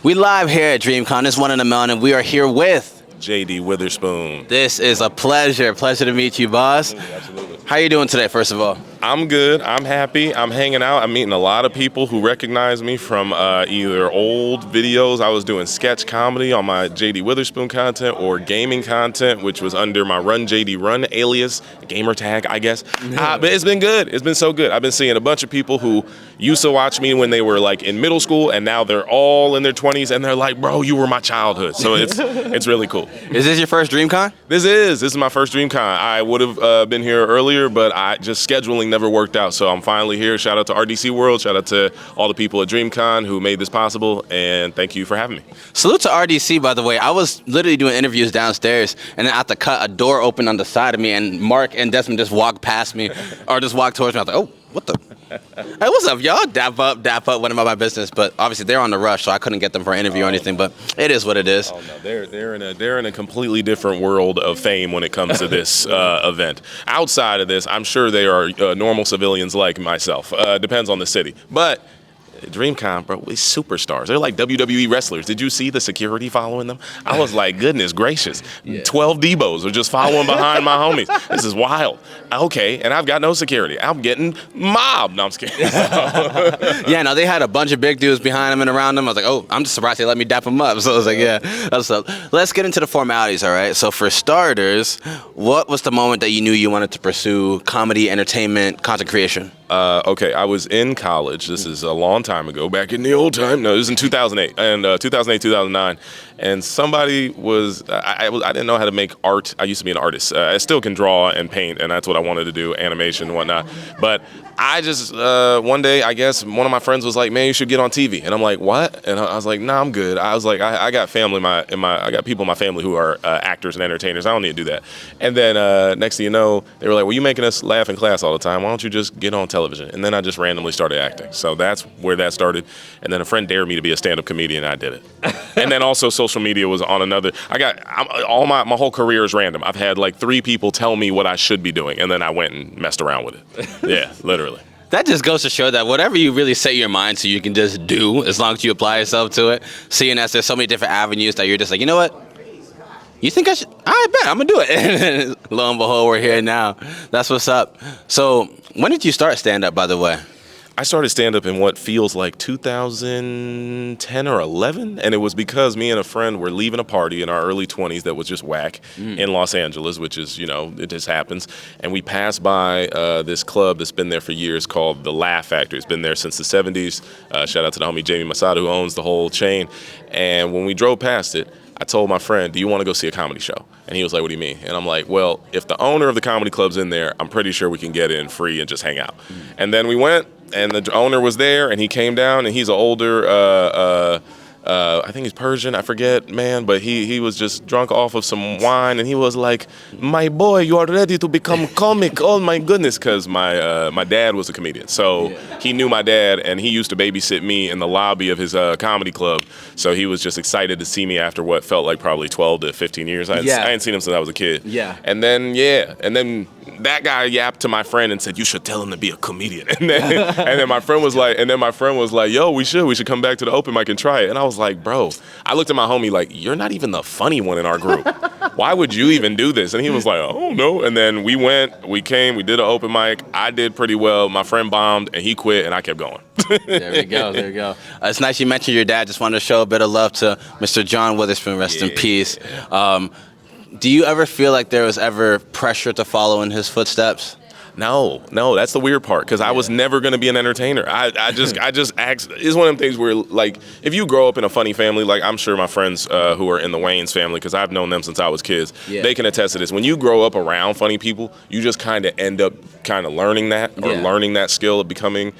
We live here at DreamCon. This one in a million, and we are here with JD Witherspoon. This is a pleasure. Pleasure to meet you, boss. Absolutely. How you doing today, first of all? I'm good. I'm happy. I'm hanging out. I'm meeting a lot of people who recognize me from either old videos. I was doing sketch comedy on my JD Witherspoon content or gaming content, which was under my Run JD Run alias, gamer tag, I guess. But it's been good. It's been so good. I've been seeing a bunch of people who used to watch me when they were like in middle school, and now they're all in their 20s, and they're like, bro, you were my childhood. So it's really cool. Is this your first DreamCon? This is my first DreamCon. I would have been here earlier, but scheduling never worked out. So I'm finally here. Shout out to RDC World. Shout out to all the people at DreamCon who made this possible, and thank you for having me. Salute to RDC, by the way. I was literally doing interviews downstairs, and then at the cut, a door opened on the side of me, and Mark and Desmond just walked past me, or just walked towards me. I was like, oh, what the? Hey, what's up, y'all? Dap up, went about my business. But obviously, they're on the rush, so I couldn't get them for an interview or anything. But it is what it is. Oh no, they're in a completely different world of fame when it comes to this event. Outside of this, I'm sure they are normal civilians like myself. Depends on the city, but. DreamCon, bro, we superstars. They're like WWE wrestlers. Did you see the security following them? I was like, goodness gracious. Yeah. 12 Debos are just following behind my homies. This is wild. Okay, and I've got no security. I'm getting mobbed. No, I'm just kidding. Yeah, no, they had a bunch of big dudes behind them and around them. I was like, oh, I'm just surprised they let me dap them up. So I was like, yeah, that's up. Let's get into the formalities, all right? So for starters, what was the moment that you knew you wanted to pursue comedy, entertainment, content creation? Okay, I was in college. This is a long time ago, back in the old time. No, it was in 2008, and 2008, 2009. And somebody was, I didn't know how to make art. I used to be an artist. I still can draw and paint, and that's what I wanted to do, animation and whatnot. But I just, one day, I guess, one of my friends was like, man, you should get on TV. And I'm like, what? And I was like, nah, I'm good. I was like, I got family, I got people in my family who are actors and entertainers. I don't need to do that. And then next thing you know, they were like, well, you making us laugh in class all the time. Why don't you just get on television? And then I just randomly started acting. So that's where that started. And then a friend dared me to be a stand-up comedian, and I did it. And then also social media was on another. My whole career is random. I've had like 3 people tell me what I should be doing, and then I went and messed around with it. Yeah, literally. That just goes to show that whatever you really set your mind to, you can just do as long as you apply yourself to it. Seeing as there's so many different avenues that you're just like, you know what? You think I should? I bet I'm gonna do it. And lo and behold, we're here now. That's what's up. So when did you start stand-up, by the way? I started stand-up in what feels like 2010 or 11, and it was because me and a friend were leaving a party in our early 20s that was just whack in Los Angeles, which is, it just happens. And we passed by this club that's been there for years called The Laugh Factory. It's been there since the 70s. Shout out to the homie Jamie Masada, who owns the whole chain. And when we drove past it, I told my friend, do you want to go see a comedy show? And he was like, what do you mean? And I'm like, well, if the owner of the comedy club's in there, I'm pretty sure we can get in free and just hang out. And then we went, and the owner was there, and he came down, and he's an older, I think he's Persian, I forget, man, but he was just drunk off of some wine, and he was like, my boy, you are ready to become comic, oh my goodness, because my dad was a comedian, so he knew my dad, and he used to babysit me in the lobby of his comedy club, so he was just excited to see me after what felt like probably 12 to 15 years. I hadn't seen him since I was a kid. Yeah. And then that guy yapped to my friend and said, you should tell him to be a comedian. And then my friend was like, yo, we should come back to the open mic and try it. And I was like, bro, I looked at my homie like, you're not even the funny one in our group. Why would you even do this? And he was like, oh no. And then we came, we did an open mic. I did pretty well. My friend bombed and he quit and I kept going. There we go. It's nice you mentioned your dad. Just wanted to show a bit of love to Mr. John Witherspoon, rest in peace. Do you ever feel like there was ever pressure to follow in his footsteps? No, that's the weird part, because I was never going to be an entertainer. I just act. It's one of them things where, like, if you grow up in a funny family, like I'm sure my friends who are in the Wayans family, because I've known them since I was kids, they can attest to this. When you grow up around funny people, you just kind of end up kind of learning that, or learning that skill of becoming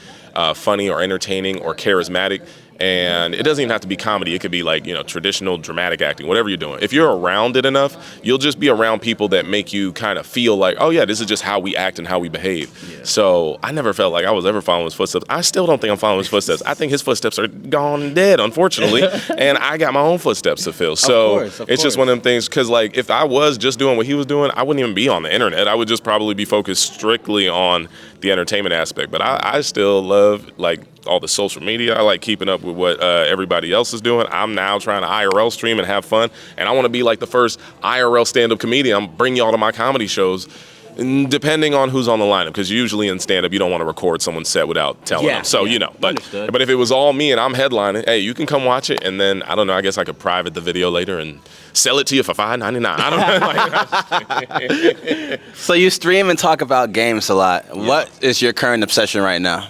funny or entertaining or charismatic. And it doesn't even have to be comedy. It could be like, traditional dramatic acting, whatever you're doing. If you're around it enough, you'll just be around people that make you kind of feel like, oh yeah, this is just how we act and how we behave. Yeah. So I never felt like I was ever following his footsteps. I still don't think I'm following his footsteps. I think his footsteps are gone and dead, unfortunately. And I got my own footsteps to fill. So of course. Just one of them things, because like if I was just doing what he was doing, I wouldn't even be on the internet. I would just probably be focused strictly on the entertainment aspect. But I still love, like, all the social media. I like keeping up with what everybody else is doing. I'm now trying to IRL stream and have fun, and I want to be like the first IRL stand-up comedian. I'm bringing y'all to my comedy shows. Depending on who's on the lineup, because usually in stand-up you don't want to record someone's set without telling them. So but if it was all me and I'm headlining, hey, you can come watch it, and then I don't know. I guess I could private the video later and sell it to you for $5.99. I don't know. So you stream and talk about games a lot. Yeah. What is your current obsession right now?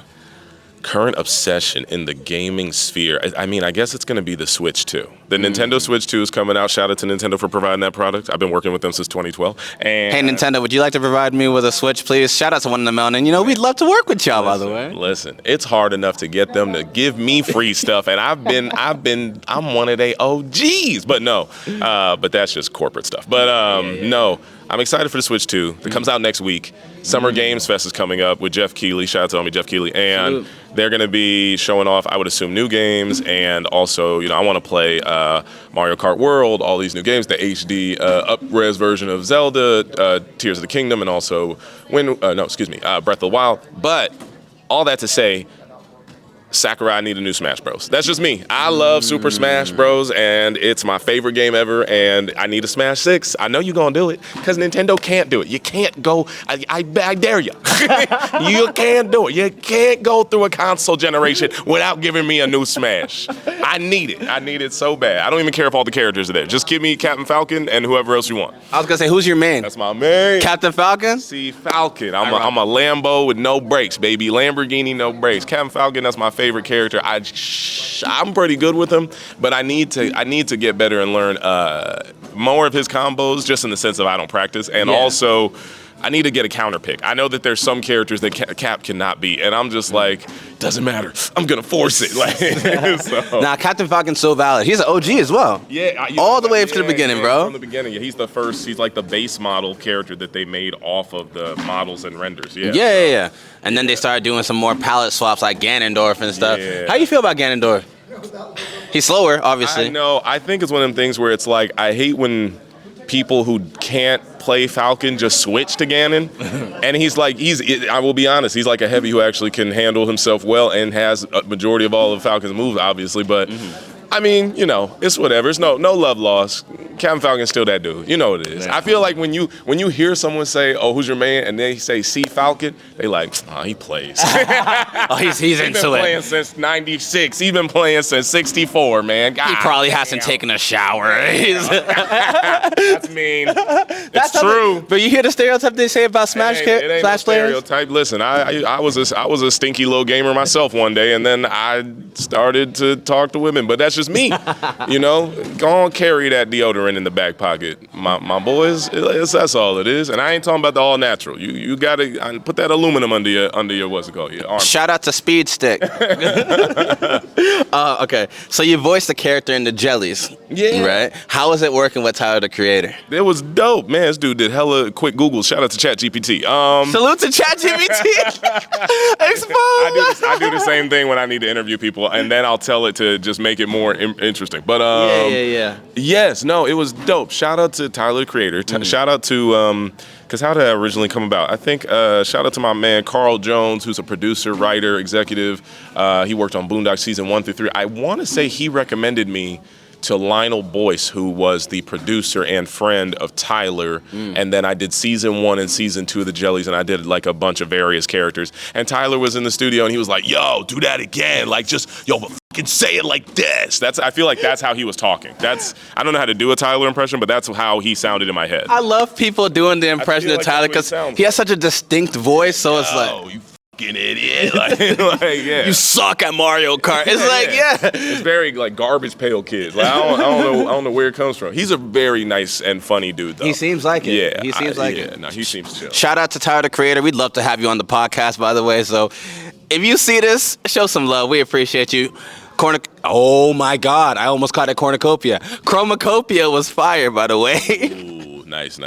Current obsession in the gaming sphere. I mean, I guess it's going to be the Switch 2. The Nintendo Switch 2 is coming out. Shout out to Nintendo for providing that product. I've been working with them since 2012. And hey, Nintendo, would you like to provide me with a Switch, please? Shout out to one of the Melanin. You know, we'd love to work with y'all, by the way. Listen, it's hard enough to get them to give me free stuff, and I'm one of their OGs. But no, but that's just corporate stuff. But no. I'm excited for the Switch 2. It comes out next week. Summer Games Fest is coming up with Jeff Keighley. Shout out to homie Jeff Keighley. And they're going to be showing off, I would assume, new games. And also, I want to play Mario Kart World, all these new games, the HD up-res version of Zelda, Tears of the Kingdom, and also Breath of the Wild. But all that to say, Sakurai need a new Smash Bros. That's just me. I love Super Smash Bros. And it's my favorite game ever, and I need a Smash 6. I know you're going to do it, because Nintendo can't do it. You can't go, I dare you. You can't do it. You can't go through a console generation without giving me a new Smash. I need it. I need it so bad. I don't even care if all the characters are there. Just give me Captain Falcon and whoever else you want. I was going to say, who's your main? That's my main. Captain Falcon? See, Falcon. I'm a Lambo with no brakes, baby. Lamborghini, no brakes. Captain Falcon, that's my favorite character. I'm pretty good with him, but I need to get better and learn more of his combos, just in the sense of I don't practice, and also I need to get a counter pick. I know that there's some characters that Cap cannot beat, and I'm just like, doesn't matter. I'm gonna force it. Nah, Captain Falcon's so valid. He's an OG as well. Yeah, all the way up to the beginning, bro. From the beginning, he's the first. He's like the base model character that they made off of the models and renders. Yeah. And then they started doing some more palette swaps like Ganondorf and stuff. Yeah. How you feel about Ganondorf? He's slower, obviously. I know. I think it's one of them things where it's like, I hate when people who can't play Falcon just switch to Ganon. And I will be honest, he's like a heavy who actually can handle himself well and has a majority of all of Falcon's moves, obviously. But I mean, it's whatever. It's no love lost. Captain Falcon's still that dude. You know what it is. I feel like when you hear someone say, "Oh, who's your man?" and they say "See Falcon," they like, "Oh, he plays." He's into it. He's been playing since '96. He's been playing since '64, man. God, he probably hasn't taken a shower. That's mean. It's true. But you hear the stereotype they say about Smash players? It ain't no stereotype. Listen, I was a stinky little gamer myself one day, and then I started to talk to women. But that's just me. Go on, carry that deodorant in the back pocket, my boys. That's all it is. And I ain't talking about the all natural. You gotta put that aluminum under your what's it called? Your arm. Shout out to Speed Stick. Okay, so you voiced the character in the Jellies. Yeah. Right. How is it working with Tyler the Creator? It was dope, man. This dude did hella quick Google. Shout out to ChatGPT. Salute to ChatGPT. Exposed. I do the same thing when I need to interview people, and then I'll tell it to just make it more interesting. But yeah. Yes, no, it was dope. Shout out to Tyler the Creator. Shout out to because how did that originally come about? I think shout out to my man Carl Jones, who's a producer, writer, executive. He worked on Boondock season 1 through 3. I want to say he recommended me to Lionel Boyce, who was the producer and friend of Tyler. And then I did season 1 and season 2 of the Jellies, and I did like a bunch of various characters. And Tyler was in the studio, and he was like, "Yo, do that again. Like, just fucking say it like this." I feel like that's how he was talking. I don't know how to do a Tyler impression, but that's how he sounded in my head. I love people doing the impression of Tyler because he has such a distinct voice. So it's like, you fucking idiot. Yeah. You suck at Mario Kart. It's It's very like Garbage Pail Kids. Like, I don't know where it comes from. He's a very nice and funny dude, though. He seems like it. Yeah. He seems like it. No, he seems chill. Shout out to Tyler the Creator. We'd love to have you on the podcast, by the way. So if you see this, show some love. We appreciate you. Oh my God, I almost called it cornucopia. Chromacopia was fire, by the way. Ooh, nice.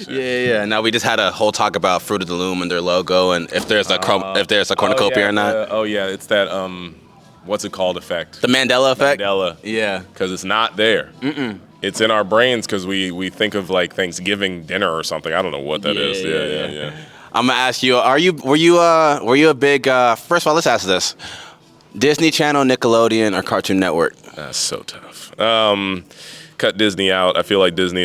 Yeah. Now we just had a whole talk about Fruit of the Loom and their logo, and if there's a cornucopia or not. It's that what's it called effect? The Mandela effect. Mandela. Yeah. Because it's not there. It's in our brains because we think of like Thanksgiving dinner or something. I don't know what that is. Yeah. I'm gonna ask you: were you a big? First of all, let's ask this. Disney Channel, Nickelodeon, or Cartoon Network? That's so tough. Cut Disney out. I feel like Disney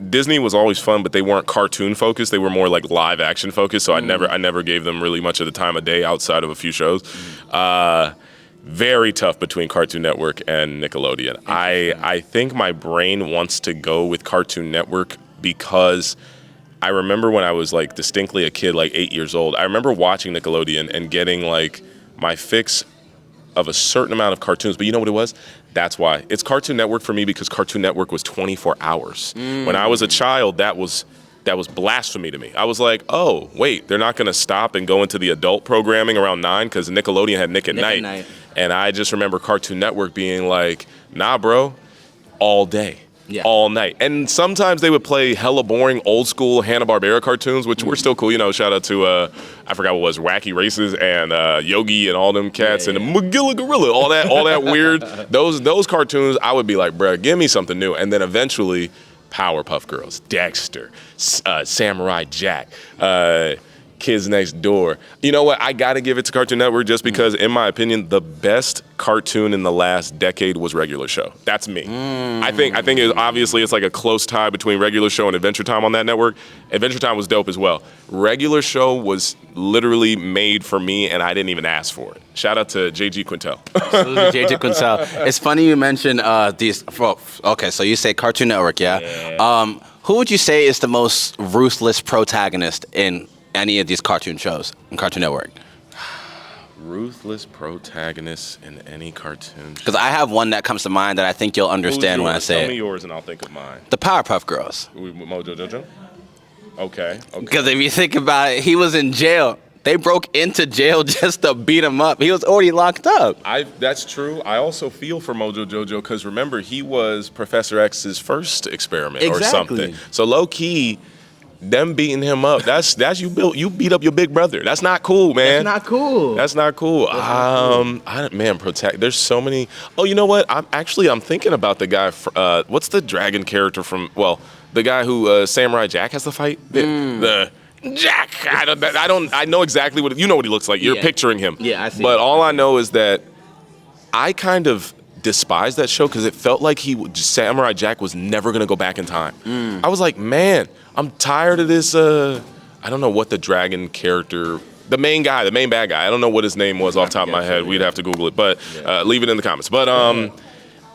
Disney was always fun, but they weren't cartoon focused. They were more like live action focused. So I never gave them really much of the time of day outside of a few shows. Very tough between Cartoon Network and Nickelodeon. I think my brain wants to go with Cartoon Network because I remember when I was like distinctly a kid, like 8 years old, I remember watching Nickelodeon and getting like my fix of a certain amount of cartoons. But you know what it was? That's why. It's Cartoon Network for me because Cartoon Network was 24 hours. When I was a child, that was blasphemy to me. I was like, oh, wait, they're not going to stop and go into the adult programming around 9 because Nickelodeon had Nick at Night. And I just remember Cartoon Network being like, nah, bro, all day. Yeah. All night. And sometimes they would play hella boring old school Hanna-Barbera cartoons, which were still cool. You know, shout out to, I forgot what it was, Wacky Races and Yogi and all them cats and the Magilla Gorilla, all that weird. Those cartoons, I would be like, bruh, give me something new. And then eventually, Powerpuff Girls, Dexter, Samurai Jack, Kids Next Door. You know what? I got to give it to Cartoon Network just because, in my opinion, the best cartoon in the last decade was Regular Show. That's me. I think obviously it's like a close tie between Regular Show and Adventure Time on that network. Adventure Time was dope as well. Regular Show was literally made for me, and I didn't even ask for it. Shout out to JG Quintel. JG Quintel. It's funny you mentioned these. Okay, so you say Cartoon Network, yeah? Who would you say is the most ruthless protagonist in any of these cartoon shows on Cartoon Network? Ruthless protagonist in any cartoon show. Because I have one that comes to mind that I think you'll understand when I say it. Tell me yours and I'll think of mine. The Powerpuff Girls. Mojo Jojo? Okay. Because if you think about it, he was in jail. They broke into jail just to beat him up. He was already locked up. That's true. I also feel for Mojo Jojo because remember, he was Professor X's first experiment or something. So low key, them beating him up, that's you beat up your big brother. That's not cool, man. That's not cool. That's not cool. There's so many. Oh, you know what? I'm thinking about the guy. What's the dragon character from? Well, the guy who Samurai Jack has to fight. The Jack. I know exactly what he looks like. You're picturing him. Yeah, I see. But all I know is that I kind of despised that show because it felt like Samurai Jack was never gonna go back in time. I was like, man, I'm tired of this. I don't know what the dragon character, the main bad guy. I don't know what his name was off the top of my head. We'd have to Google it, but leave it in the comments. But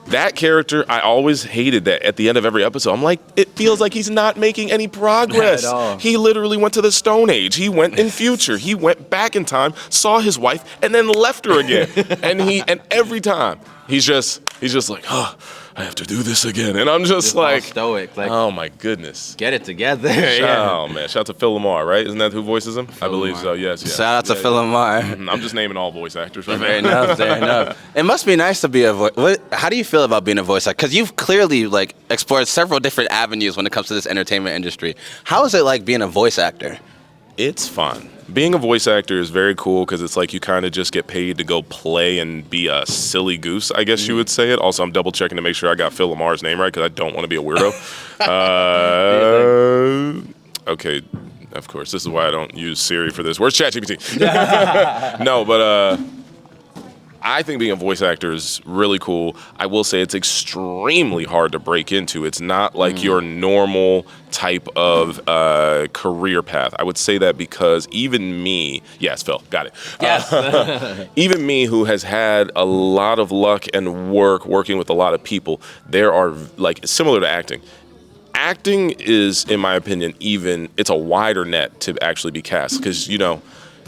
that character, I always hated that at the end of every episode. I'm like, it feels like he's not making any progress. Not at all. He literally went to the Stone Age. He went in future. He went back in time, saw his wife, and then left her again. and every time he's just like, oh, I have to do this again. And I'm just like, stoic. Like, oh my goodness. Get it together. Oh man, shout out to Phil Lamar, right? Isn't that who voices him? I believe so, yes. Shout out to Phil Lamar. I'm just naming all voice actors right Fair now. enough. It must be nice to be a voice. How do you feel about being a voice actor? Because you've clearly explored several different avenues when it comes to this entertainment industry. How is it like being a voice actor? It's fun. Being a voice actor is very cool because it's like you kind of just get paid to go play and be a silly goose, I guess you would say it. Also, I'm double checking to make sure I got Phil Lamar's name right because I don't want to be a weirdo. Okay, of course. This is why I don't use Siri for this. Where's ChatGPT? No, but I think being a voice actor is really cool. I will say it's extremely hard to break into. It's not like your normal type of career path. I would say that because even me, yes, Phil, got it. Yes. Even me, who has had a lot of luck and working with a lot of people, there are, like, similar to acting. Acting is, in my opinion, it's a wider net to actually be cast because,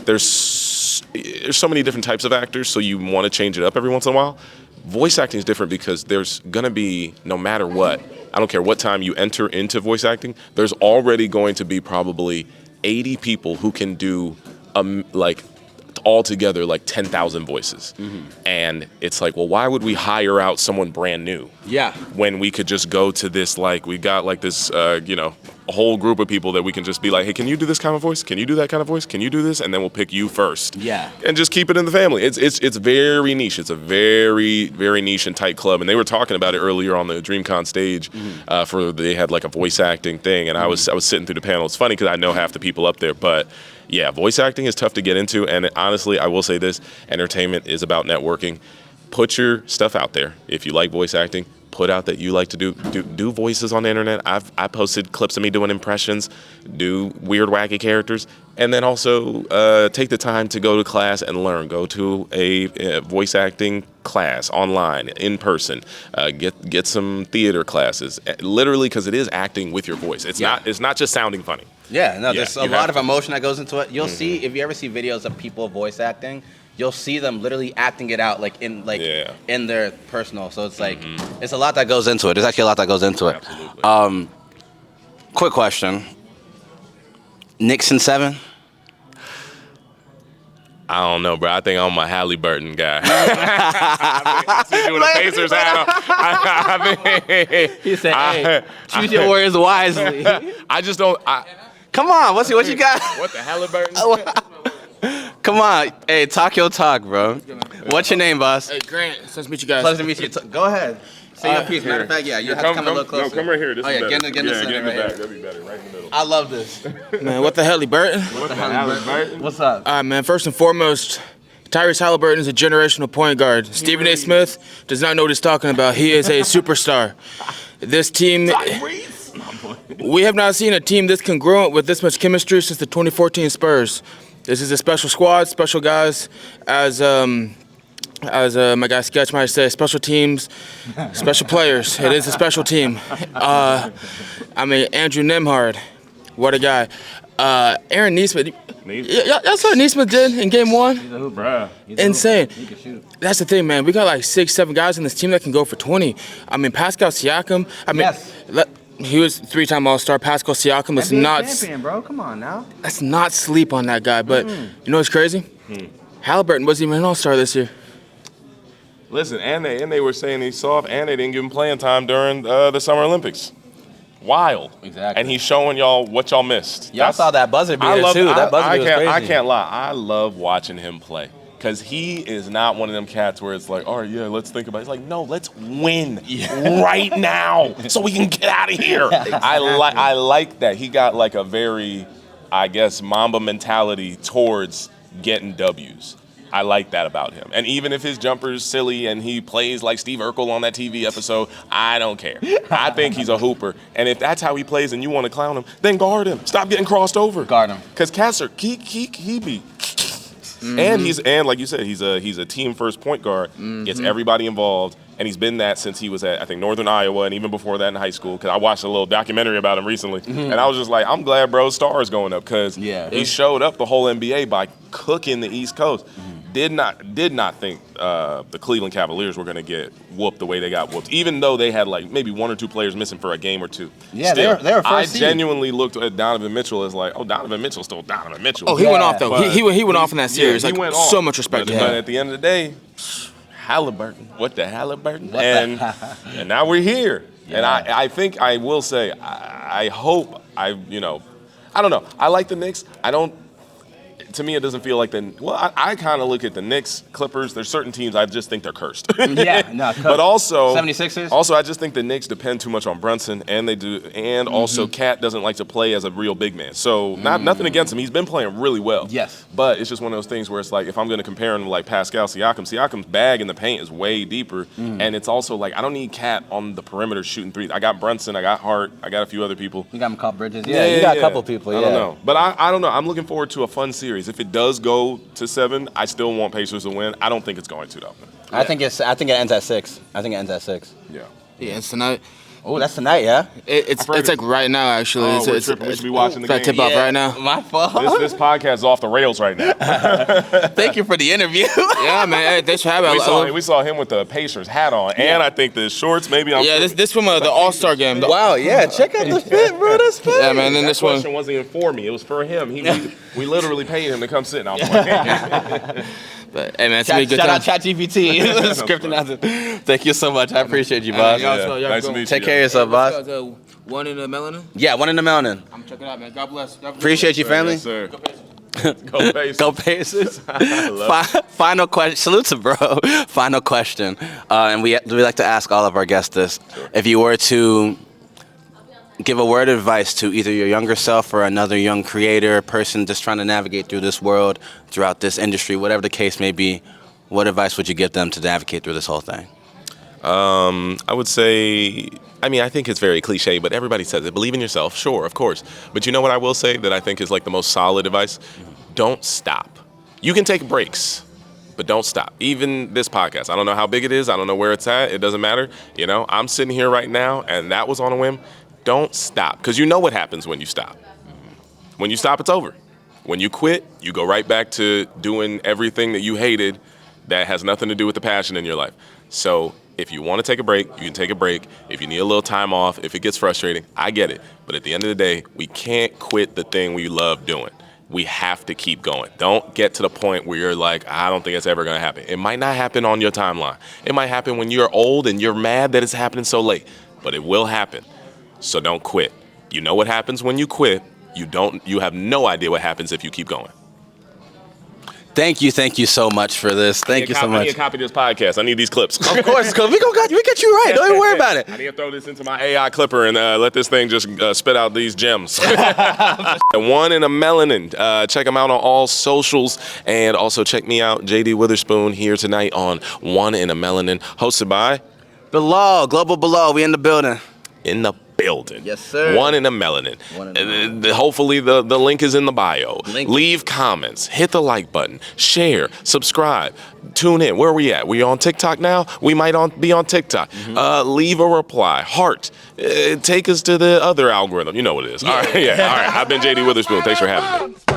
there's so many different types of actors, so you want to change it up every once in a while. Voice acting is different because there's going to be, no matter what, I don't care what time you enter into voice acting, there's already going to be probably 80 people who can do, altogether, 10,000 voices. And it's like, well, why would we hire out someone brand new? Yeah. When we could just go to this, we got this, a whole group of people that we can just be like, hey, can you do this kind of voice? Can you do that kind of voice? Can you do this? And then we'll pick you first. Yeah. And just keep it in the family. It's very niche. It's a very, very niche and tight club. And they were talking about it earlier on the DreamCon stage. They had a voice acting thing. And I was sitting through the panel. It's funny because I know half the people up there, but yeah, voice acting is tough to get into. And honestly, I will say this: entertainment is about networking. Put your stuff out there. If you like voice acting, put out that you like to do voices on the internet. I posted clips of me doing impressions, do weird, wacky characters, and then also take the time to go to class and learn. Go to a voice acting class online, in person. Get some theater classes. Literally, because it is acting with your voice. It's not just sounding funny. Yeah, no, there's a lot of emotion that goes into it. You'll see, if you ever see videos of people voice acting, you'll see them literally acting it out in their personal. So it's like it's a lot that goes into it. There's actually a lot that goes into it. Absolutely. Quick question. Knicks in 7? I don't know, bro. I think I'm a Halliburton guy. I see you with a Pacers hat on. I mean, He said, "Hey, choose your words wisely." I just don't. Come on, what you got? What the Halliburton? Come on, hey, talk your talk, bro. What's your name, boss? Hey, Grant, it's nice to meet you guys. Pleasure to meet you. Go ahead. Say your piece. Matter of fact, you have to come a little closer. No, come right here. This is better. Get in the center right here. That'd be better, right in the middle. I love this. Man, what the Halliburton? What the Halliburton? What's up? All right, man, first and foremost, Tyrese Halliburton is a generational point guard. Stephen A. Smith does not know what he's talking about. He is a superstar. This team, we have not seen a team this congruent with this much chemistry since the 2014 Spurs. This is a special squad, special guys, as my guy Sketch might say, special teams, special players. It is a special team. Andrew Nembhard, what a guy. Aaron Nesmith. Y'all saw what Nesmith did in game 1? Bruh. Insane. He can shoot. That's the thing, man. We got like 6, 7 guys in this team that can go for 20. Pascal Siakam. Yes. He was 3-time All-Star. Pascal Siakam. Let's not champion, bro. Come on now. Let's not sleep on that guy. But you know what's crazy? Halliburton wasn't even an All-Star this year. Listen, and they were saying he's soft, and they didn't give him playing time during the Summer Olympics. Wild. Exactly. And he's showing y'all what y'all missed. Y'all saw that buzzer beater too. That buzzer beater was crazy. I can't lie. I love watching him play. Because he is not one of them cats where it's like, all right, yeah, let's think about it. It's like, no, let's win right now so we can get out of here. Exactly. I like that. He got like a very, I guess, Mamba mentality towards getting W's. I like that about him. And even if his jumper's silly and he plays like Steve Urkel on that TV episode, I don't care. I think he's a hooper. And if that's how he plays and you want to clown him, then guard him. Stop getting crossed over. Guard him. Because Kasser, he be. And like you said, he's a team first point guard. Gets everybody involved, and he's been that since he was at, I think, Northern Iowa, and even before that in high school. Because I watched a little documentary about him recently, and I was just like, I'm glad bro's star is going up because he showed up the whole NBA by cooking the East Coast. Did not think the Cleveland Cavaliers were going to get whooped the way they got whooped, even though they had like maybe 1 or 2 players missing for a game or 2. Yeah, still, they were first seed. Genuinely looked at Donovan Mitchell as like, oh, Donovan Mitchell's still Donovan Mitchell. Oh, he went off though. He went off in that series. He like went off. So much respect. But at the end of the day, Halliburton. What the Halliburton? And now we're here. Yeah. And I think I will say, I hope I don't know. I like the Knicks. To me, it doesn't feel like I kind of look at the Knicks, Clippers. There's certain teams I just think they're cursed. But also 76ers. Also, I just think the Knicks depend too much on Brunson, and also Cat doesn't like to play as a real big man. So nothing against him. He's been playing really well. Yes. But it's just one of those things where it's like if I'm going to compare him to like Pascal Siakam's bag in the paint is way deeper, and it's also like I don't need Cat on the perimeter shooting threes. I got Brunson, I got Hart, I got a few other people. You got McCall Bridges. Yeah, you got a couple people. I don't know, but I don't know. I'm looking forward to a fun series. If it does go to 7, I still want Pacers to win. I don't think it's going to though. I think it ends at 6. Yeah. Yeah, it's tonight. Oh, that's tonight, yeah? It's like right now, actually. Oh, we're tripping. We should be watching the game. Tip off right now. My fault. This podcast is off the rails right now. Thank you for the interview. Yeah, man. Hey, thanks for having me. We saw him with the Pacers hat on, and I think the shorts. Maybe this from the All-Star game. Wow, yeah. Check out the fit, bro. That's fit. Yeah, man. Then this one wasn't even for me. It was for him. We literally paid him to come sit. And I was like, but hey, man, it's gonna be a good time. Shout out ChatGPT. Scripting out. Thank you so much. I appreciate you, boss. Nice to meet you. Take care of yourself, boss. One in the Melanin? Yeah, one in the Melanin. I'm checking out, man. God bless. Appreciate you, family. Yes, sir. Go Pacers. Go Pacers. Go Pacers. Final question. Salute to bro. Final question. And we like to ask all of our guests this. Sure. If you were to give a word of advice to either your younger self or another young creator, person just trying to navigate through this world, throughout this industry, whatever the case may be, what advice would you give them to navigate through this whole thing? I would say, I think it's very cliche, but everybody says it. Believe in yourself, sure, of course. But you know what I will say that I think is like the most solid advice? Don't stop. You can take breaks, but don't stop. Even this podcast, I don't know how big it is. I don't know where it's at. It doesn't matter. I'm sitting here right now, and that was on a whim. Don't stop, because you know what happens when you stop. When you stop, it's over. When you quit, you go right back to doing everything that you hated that has nothing to do with the passion in your life. So if you want to take a break, you can take a break. If you need a little time off, if it gets frustrating, I get it. But at the end of the day, we can't quit the thing we love doing. We have to keep going. Don't get to the point where you're like, I don't think it's ever going to happen. It might not happen on your timeline. It might happen when you're old and you're mad that it's happening so late, but it will happen. So don't quit. You know what happens when you quit. You have no idea what happens if you keep going. Thank you so much for this. Thank you so much. I need a copy of this podcast. I need these clips. Of course, because we get you right. Don't even worry about it. I need to throw this into my AI clipper and let this thing just spit out these gems. One in a Melanin. Check them out on all socials. And also check me out, JD Witherspoon, here tonight on One in a Melanin, hosted by Bilal, Global Bilal. We in the building. In the building. Yes, sir. One in a Melanin. Hopefully the link is in the bio. Leave comments, hit the like button, share, subscribe, tune in. Where are we at? We on TikTok now? We might be on TikTok. Leave a reply, heart. Take us to the other algorithm. You know what it is. All right. All right. I've been JD Witherspoon. Thanks for having me.